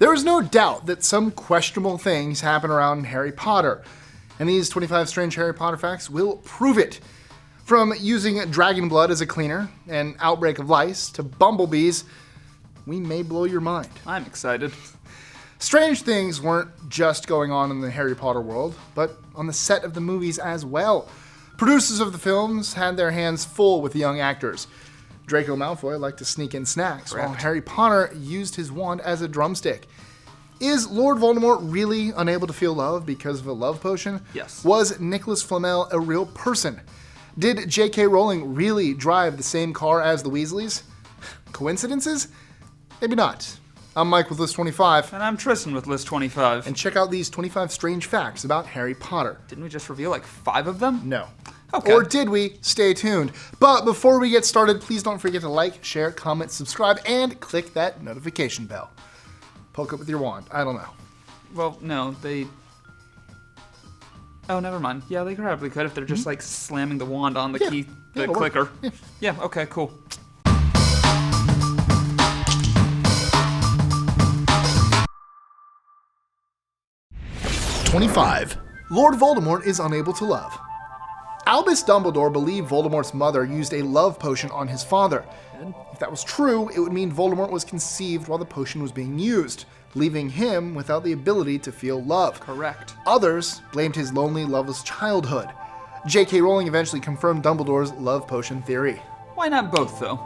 There is no doubt that some questionable things happen around Harry Potter, and these 25 strange Harry Potter facts will prove it. From using dragon blood as a cleaner, an outbreak of lice, to bumblebees, we may blow your mind. I'm excited. Strange things weren't just going on in the Harry Potter world, but on the set of the movies as well. Producers of the films had their hands full with the young actors. Draco Malfoy liked to sneak in snacks, while Harry Potter used his wand as a drumstick. Is Lord Voldemort really unable to feel love because of a love potion? Yes. Was Nicolas Flamel a real person? Did JK Rowling really drive the same car as the Weasleys? Coincidences? Maybe not. I'm Mike with List 25. And I'm Tristan with List 25. And check out these 25 strange facts about Harry Potter. Didn't we just reveal like 5 of them? No. Okay. Or did we? Stay tuned. But before we get started, please don't forget to like, share, comment, subscribe, and click that notification bell. Poke it with your wand. I don't know. Well, no, they... Oh, never mind. Yeah, they probably could if they're just like slamming the wand on the key, the clicker. Yeah, okay, cool. 25. Lord Voldemort is unable to love. Albus Dumbledore believed Voldemort's mother used a love potion on his father. If that was true, it would mean Voldemort was conceived while the potion was being used, leaving him without the ability to feel love. Correct. Others blamed his lonely, loveless childhood. JK Rowling eventually confirmed Dumbledore's love potion theory. Why not both, though?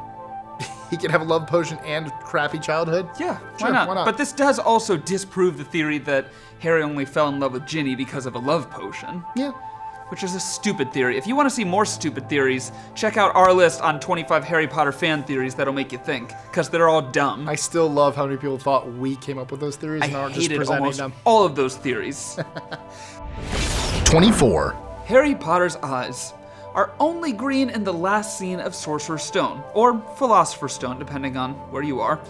He could have a love potion and crappy childhood? Yeah, Sure, why not? why not? But this does also disprove the theory that Harry only fell in love with Ginny because of a love potion. Yeah. Which is a stupid theory. If you want to see more stupid theories, check out our list on 25 Harry Potter fan theories that'll make you think, because they're all dumb. I still love how many people thought we came up with those theories and I aren't just hated presenting almost them. all of those theories. 24. Harry Potter's eyes are only green in the last scene of Sorcerer's Stone, or Philosopher's Stone, depending on where you are.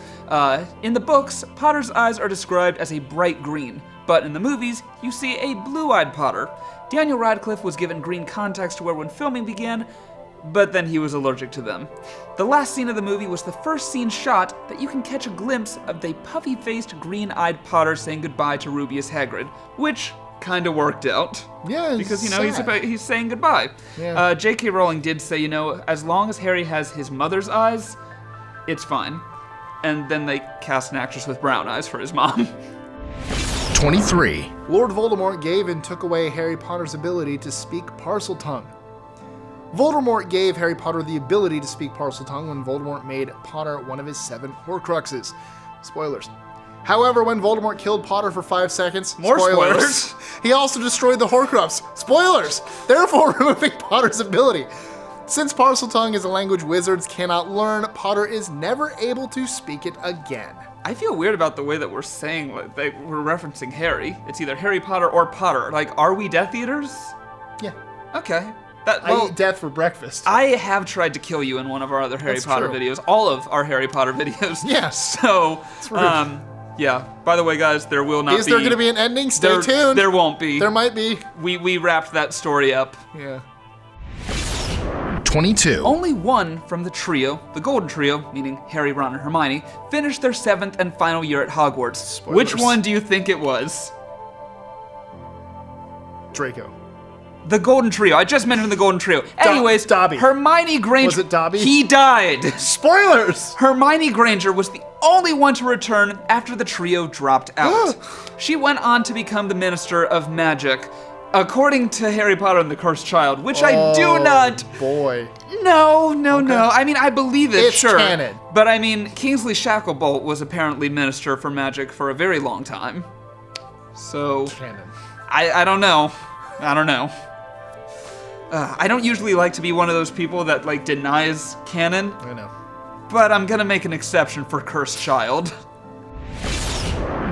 In the books, Potter's eyes are described as a bright green, but in the movies, you see a blue-eyed Potter. Daniel Radcliffe was given green contacts to wear when filming began, but then he was allergic to them. The last scene of the movie was the first scene shot that you can catch a glimpse of the puffy-faced, green-eyed Potter saying goodbye to Rubeus Hagrid, which kind of worked out. Yeah, because, he's saying goodbye. Yeah. JK Rowling did say, as long as Harry has his mother's eyes, it's fine. And then they cast an actress with brown eyes for his mom. 23. Lord Voldemort gave and took away Harry Potter's ability to speak Parseltongue. Voldemort gave Harry Potter the ability to speak Parseltongue when Voldemort made Potter one of his 7 Horcruxes. Spoilers. However, when Voldemort killed Potter for 5 seconds, More spoilers. He also destroyed the Horcrux. Spoilers! Therefore removing Potter's ability. Since Parseltongue is a language wizards cannot learn, Potter is never able to speak it again. I feel weird about the way that we're saying, we're referencing Harry. It's either Harry Potter or Potter. Like, are we Death Eaters? Yeah. Okay. I eat death for breakfast. I have tried to kill you in one of our other Harry Potter videos. All of our Harry Potter videos. Yes. So, yeah. By the way, guys, there will not be... Is there going to be an ending? Stay tuned. There won't be. There might be. We wrapped that story up. Yeah. 22. Only one from the trio, the Golden Trio, meaning Harry, Ron, and Hermione, finished their 7th and final year at Hogwarts. Spoilers. Which one do you think it was? Draco. The Golden Trio. I just mentioned the Golden Trio. Anyways, Dobby. Hermione Granger. Was it Dobby? He died. Spoilers! Hermione Granger was the only one to return after the trio dropped out. She went on to become the Minister of Magic, according to Harry Potter and the Cursed Child, which I do not... boy. No. I mean, I believe it, It's sure. canon. But I mean, Kingsley Shacklebolt was apparently Minister for Magic for a very long time. So... Canon. I don't know. I don't usually like to be one of those people that, denies canon. I know. But I'm gonna make an exception for Cursed Child.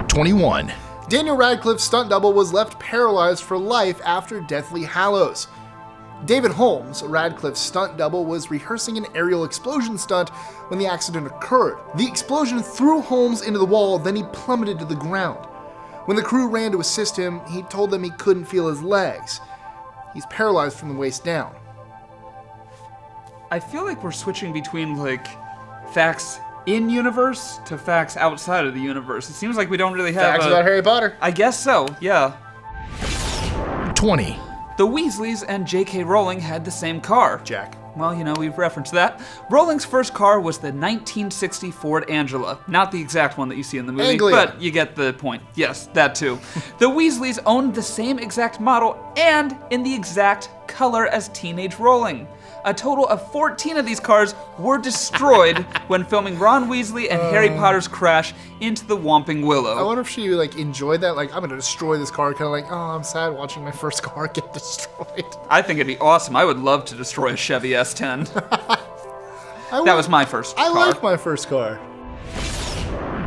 21. Daniel Radcliffe's stunt double was left paralyzed for life after Deathly Hallows. David Holmes, Radcliffe's stunt double, was rehearsing an aerial explosion stunt when the accident occurred. The explosion threw Holmes into the wall, then he plummeted to the ground. When the crew ran to assist him, he told them he couldn't feel his legs. He's paralyzed from the waist down. I feel like we're switching between, facts in-universe to facts outside of the universe. It seems like we don't really have Facts about Harry Potter. I guess so, yeah. 20. The Weasleys and JK Rowling had the same car. Jack. Well, we've referenced that. Rowling's first car was the 1960 Ford Angela. Not the exact one that you see in the movie, Anglia. but you get the point. Yes, that too. The Weasleys owned the same exact model and in the exact color as teenage Rowling. A total of 14 of these cars were destroyed when filming Ron Weasley and Harry Potter's crash into the Whomping Willow. I wonder if she enjoyed that. I'm gonna destroy this car. Kind of I'm sad watching my first car get destroyed. I think it'd be awesome. I would love to destroy a Chevy S10. That was my first car. I like my first car.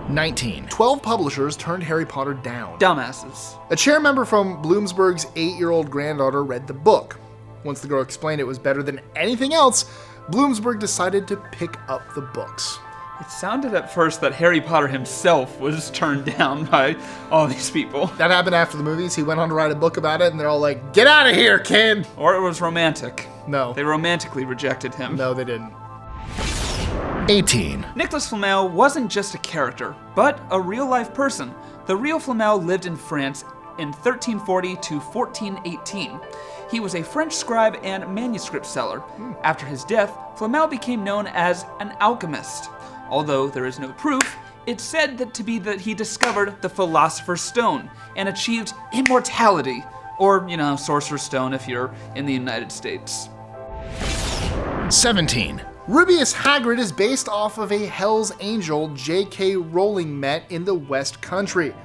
19. 12 publishers turned Harry Potter down. Dumbasses. A chair member from Bloomsburg's 8-year-old granddaughter read the book. Once the girl explained it was better than anything else, Bloomsburg decided to pick up the books. It sounded at first that Harry Potter himself was turned down by all these people. That happened after the movies. He went on to write a book about it, and they're all like, "Get out of here, kid!" Or it was romantic. No. They romantically rejected him. No, they didn't. 18. Nicolas Flamel wasn't just a character, but a real-life person. The real Flamel lived in France in 1340 to 1418. He was a French scribe and manuscript seller. After his death, Flamel became known as an alchemist. Although there is no proof, it's said that he discovered the Philosopher's Stone and achieved immortality, or, Sorcerer's Stone if you're in the United States. 17. Rubeus Hagrid is based off of a Hell's Angel JK Rowling met in the West Country.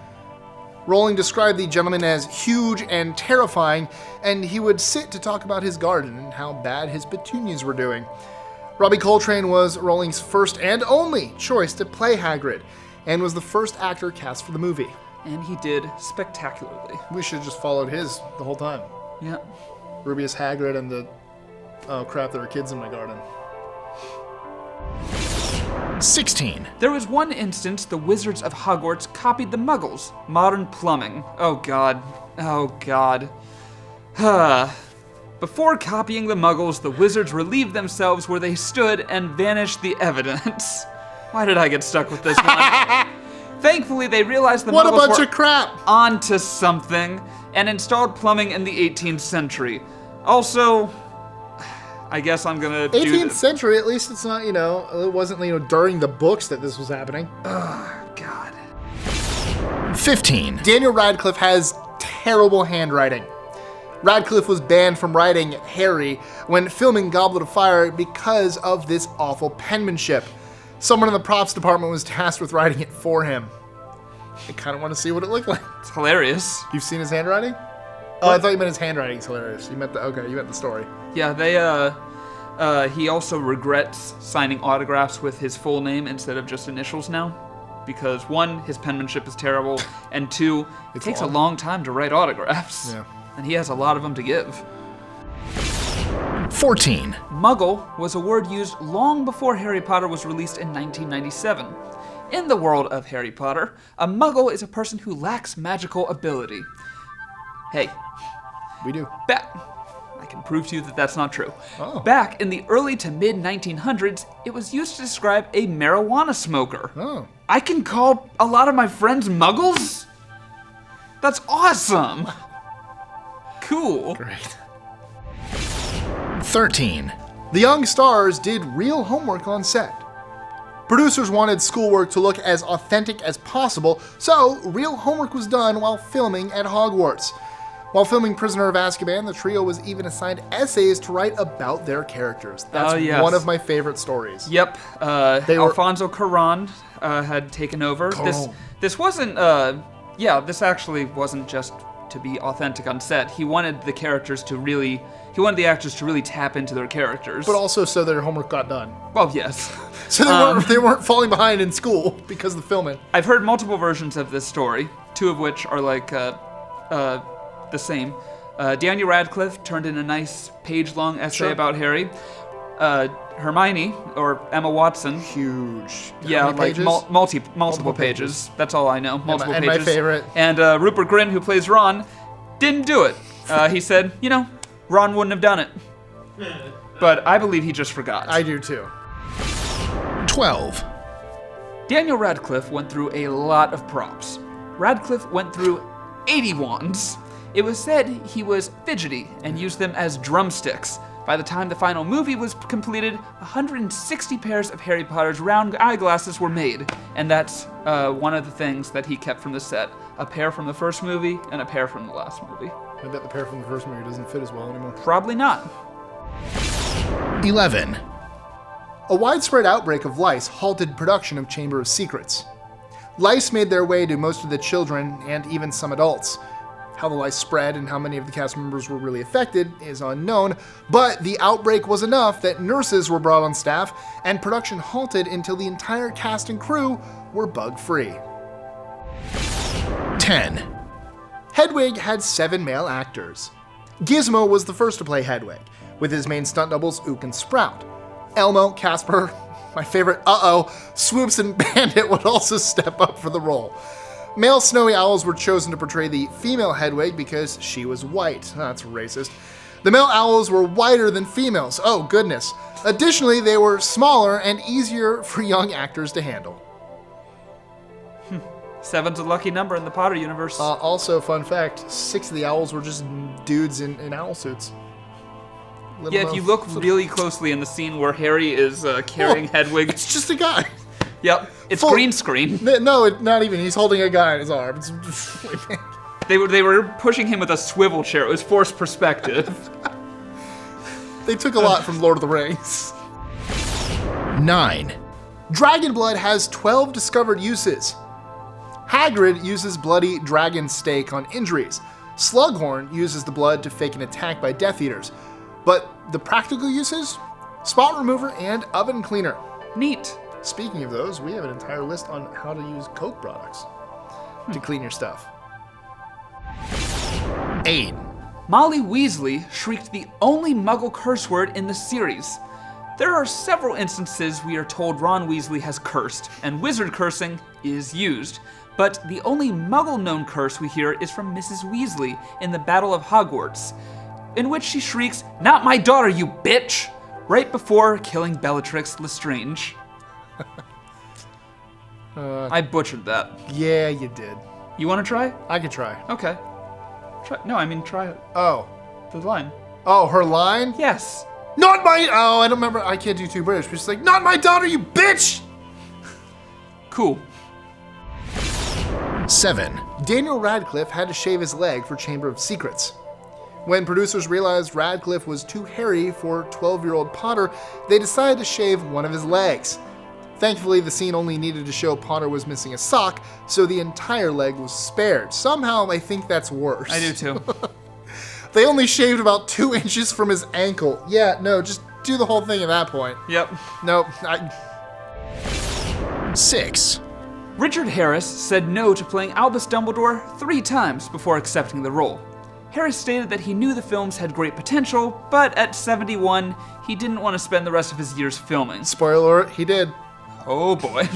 Rowling described the gentleman as huge and terrifying, and he would sit to talk about his garden and how bad his petunias were doing. Robbie Coltrane was Rowling's first and only choice to play Hagrid, and was the first actor cast for the movie. And he did spectacularly. We should have just followed his the whole time. Yeah. Rubeus Hagrid and the... Oh crap, there are kids in my garden. 16. There was one instance the Wizards of Hogwarts copied the Muggles' modern plumbing. Oh god. Oh god. Before copying the Muggles, the Wizards relieved themselves where they stood and vanished the evidence. Why did I get stuck with this one? Thankfully, they realized the What a Muggles bunch were of crap! onto something and installed plumbing in the 18th century. Also, I guess I'm gonna do 18th this. century, at least it's not, it wasn't, during the books that this was happening. Oh, God. 15. Daniel Radcliffe has terrible handwriting. Radcliffe was banned from writing Harry when filming Goblet of Fire because of this awful penmanship. Someone in the props department was tasked with writing it for him. I kind of want to see what it looked like. It's hilarious. You've seen his handwriting? Oh, I thought you meant his handwriting's hilarious. You meant the story. Yeah, he also regrets signing autographs with his full name instead of just initials now. Because one, his penmanship is terrible, and two, it takes a long time to write autographs. Yeah. And he has a lot of them to give. 14. Muggle was a word used long before Harry Potter was released in 1997. In the world of Harry Potter, a Muggle is a person who lacks magical ability. Hey, We do. I can prove to you that that's not true. Oh. Back in the early to mid 1900s, it was used to describe a marijuana smoker. Oh. I can call a lot of my friends Muggles? That's awesome! Cool. Great. 13. The young stars did real homework on set. Producers wanted schoolwork to look as authentic as possible, so real homework was done while filming at Hogwarts. While filming Prisoner of Azkaban, the trio was even assigned essays to write about their characters. That's yes. one of my favorite stories. Yep. Alfonso Cuarón had taken over. Cuarón. This wasn't. This actually wasn't just to be authentic on set. He wanted the characters to really. He wanted the actors to really tap into their characters. But also so their homework got done. Well, yes. So they weren't falling behind in school because of the filming. I've heard multiple versions of this story, two of which are the same. Daniel Radcliffe turned in a nice page-long essay about Harry. Hermione, or Emma Watson. Huge. Yeah, How many like pages? multiple pages. That's all I know. Multiple and pages. my favorite. And Rupert Grint, who plays Ron, didn't do it. He said, Ron wouldn't have done it. But I believe he just forgot. I do too. 12. Daniel Radcliffe went through a lot of props. Radcliffe went through 80 wands. It was said he was fidgety and used them as drumsticks. By the time the final movie was completed, 160 pairs of Harry Potter's round eyeglasses were made, and that's one of the things that he kept from the set. A pair from the first movie and a pair from the last movie. I bet the pair from the first movie doesn't fit as well anymore. Probably not. 11. A widespread outbreak of lice halted production of Chamber of Secrets. Lice made their way to most of the children and even some adults. How the lice spread and how many of the cast members were really affected is unknown, but the outbreak was enough that nurses were brought on staff and production halted until the entire cast and crew were bug-free. 10. Hedwig had 7 male actors. Gizmo was the first to play Hedwig, with his main stunt doubles Ook and Sprout. Elmo, Casper, my favorite Swoops and Bandit would also step up for the role. Male snowy owls were chosen to portray the female Hedwig because she was white. That's racist. The male owls were whiter than females. Oh, goodness. Additionally, they were smaller and easier for young actors to handle. 7's a lucky number in the Potter universe. Also, fun fact, 6 of the owls were just dudes in owl suits. Yeah, if you look really closely in the scene where Harry is carrying Hedwig. It's just a guy. Yep, it's green screen. No, not even. He's holding a guy in his arms. They were pushing him with a swivel chair. It was forced perspective. They took a lot from Lord of the Rings. 9. Dragon blood has 12 discovered uses. Hagrid uses bloody dragon steak on injuries. Slughorn uses the blood to fake an attack by Death Eaters. But the practical uses? Spot remover and oven cleaner. Neat. Speaking of those, we have an entire list on how to use Coke products to clean your stuff. 8. Molly Weasley shrieked the only Muggle curse word in the series. There are several instances we are told Ron Weasley has cursed, and wizard cursing is used. But the only Muggle-known curse we hear is from Mrs. Weasley in the Battle of Hogwarts, in which she shrieks, "Not my daughter, you bitch!" right before killing Bellatrix Lestrange. I butchered that. Yeah, you did. You want to try? I could try. Okay. Try it. Oh. The line. Oh, her line? Yes. Not my... Oh, I don't remember. I can't do too British. But she's like, "Not my daughter, you bitch!" Cool. 7. Daniel Radcliffe had to shave his leg for Chamber of Secrets. When producers realized Radcliffe was too hairy for 12-year-old Potter, they decided to shave one of his legs. Thankfully, the scene only needed to show Potter was missing a sock, so the entire leg was spared. Somehow, I think that's worse. I do too. They only shaved about 2 inches from his ankle. Yeah, no, just do the whole thing at that point. Yep. Nope. 6. Richard Harris said no to playing Albus Dumbledore 3 times before accepting the role. Harris stated that he knew the films had great potential, but at 71, he didn't want to spend the rest of his years filming. Spoiler alert, he did. Oh boy.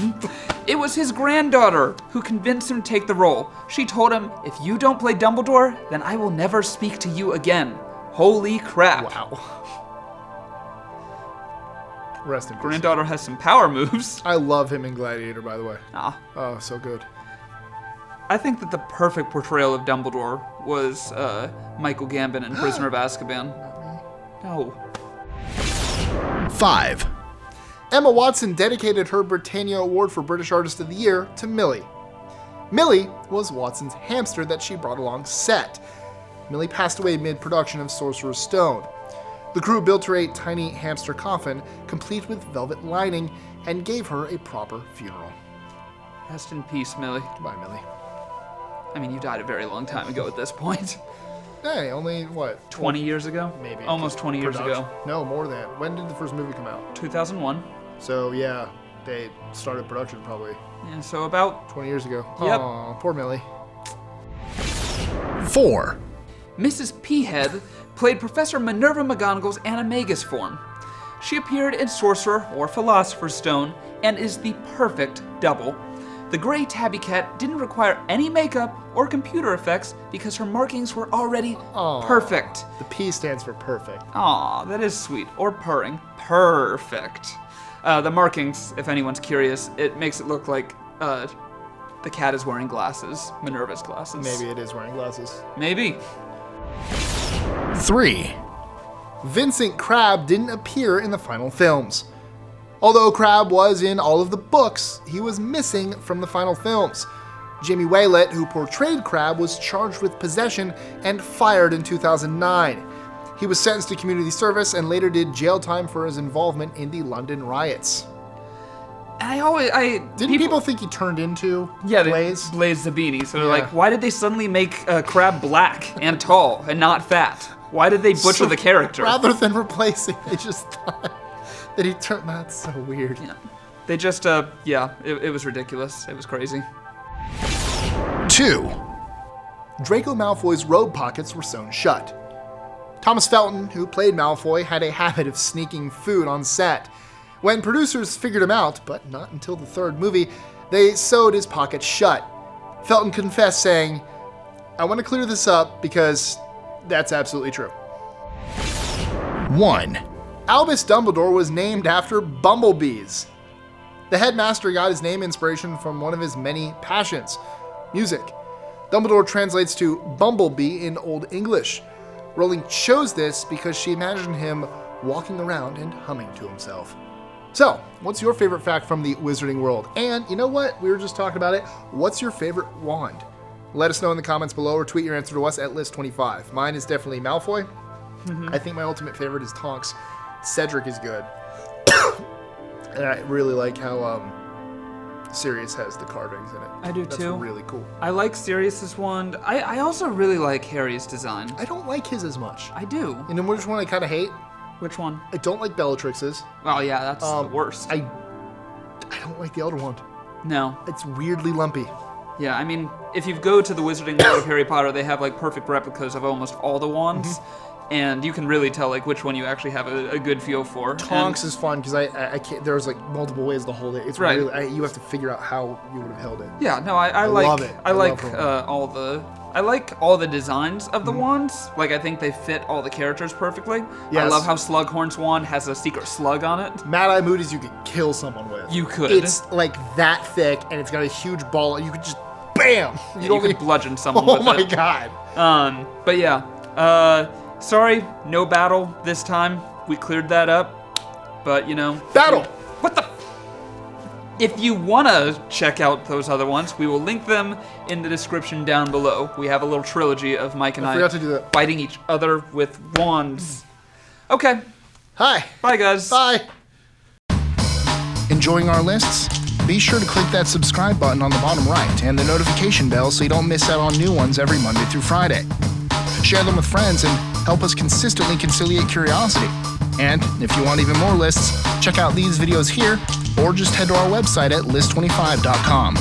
It was his granddaughter who convinced him to take the role. She told him, "If you don't play Dumbledore, then I will never speak to you again." Holy crap. Wow. Rest in peace. Granddaughter has some power moves. I love him in Gladiator, by the way. Ah. Oh, so good. I think that the perfect portrayal of Dumbledore was Michael Gambon in Prisoner of Azkaban. No. 5. Emma Watson dedicated her Britannia Award for British Artist of the Year to Millie. Millie was Watson's hamster that she brought along set. Millie passed away mid-production of Sorcerer's Stone. The crew built her a tiny hamster coffin, complete with velvet lining, and gave her a proper funeral. Rest in peace, Millie. Goodbye, Millie. I mean, you died a very long time ago at this point. Hey, only, what? 20 years ago? Maybe. Almost 20 years ago. No, more than that. When did the first movie come out? 2001. So, yeah, they started production probably Yeah, so about 20 years ago. Yep. Aw, poor Millie. 4. Mrs. Peahead played Professor Minerva McGonagall's animagus form. She appeared in Sorcerer or Philosopher's Stone and is the perfect double. The gray tabby cat didn't require any makeup or computer effects because her markings were already perfect. The P stands for perfect. Aw, that is sweet. Or purring. Perfect. The markings, if anyone's curious, it makes it look like the cat is wearing glasses, Minerva's glasses. Maybe it is wearing glasses. Maybe. 3. Vincent Crabbe didn't appear in the final films. Although Crabbe was in all of the books, he was missing from the final films. Jamie Waylett, who portrayed Crabbe, was charged with possession and fired in 2009. He was sentenced to community service and later did jail time for his involvement in the London riots. Didn't people think he turned into Blaze? Blaze the Beanie. So they're like, why did they suddenly make Crabbe black and tall and not fat? Why did they butcher the character? Rather than replacing, they just thought that he turned. That's so weird. Yeah. They just, it was ridiculous. It was crazy. 2. Draco Malfoy's robe pockets were sewn shut. Thomas Felton, who played Malfoy, had a habit of sneaking food on set. When producers figured him out, but not until the third movie, they sewed his pockets shut. Felton confessed, saying, "I want to clear this up because that's absolutely true." 1. Albus Dumbledore was named after bumblebees. The headmaster got his name inspiration from one of his many passions, music. Dumbledore translates to bumblebee in Old English. Rowling chose this because she imagined him walking around and humming to himself. So, what's your favorite fact from the wizarding world? And you know what? We were just talking about it. What's your favorite wand? Let us know in the comments below or tweet your answer to us at list25. Mine is definitely Malfoy. I think my ultimate favorite is Tonks. Cedric is good. And I really like how Sirius has the carvings in it. I do That's too. really cool. I like Sirius's wand. I also really like Harry's design. I don't like his as much. I do. You know which one I kind of hate? Which one? I don't like Bellatrix's. Oh yeah, that's the worst. I don't like the Elder Wand. No. It's weirdly lumpy. Yeah, I mean, if you go to the Wizarding World of Harry Potter, they have like perfect replicas of almost all the wands, and you can really tell like which one you actually have a good feel for. Tonks is fun because I can't. There's like multiple ways to hold it. It's right. Really, you have to figure out how you would have held it. Yeah, no, I like. Love it. I like love I like all the designs of the wands. Like I think they fit all the characters perfectly. Yes. I love how Slughorn's wand has a secret slug on it. Mad Eye Moody's you could kill someone with. You could. It's like that thick and it's got a huge ball. You could just bam. You could bludgeon someone with it. Oh my god. But yeah. Sorry, no battle this time. We cleared that up. But you know. Battle. What the? If you want to check out those other ones, we will link them in the description down below. We have a little trilogy of Mike and I forgot to do that. fighting each other with wands. Okay. Hi. Bye, guys. Bye. Enjoying our lists? Be sure to click that subscribe button on the bottom right and the notification bell so you don't miss out on new ones every Monday through Friday. Share them with friends and help us consistently conciliate curiosity. And if you want even more lists, check out these videos here or just head to our website at list25.com.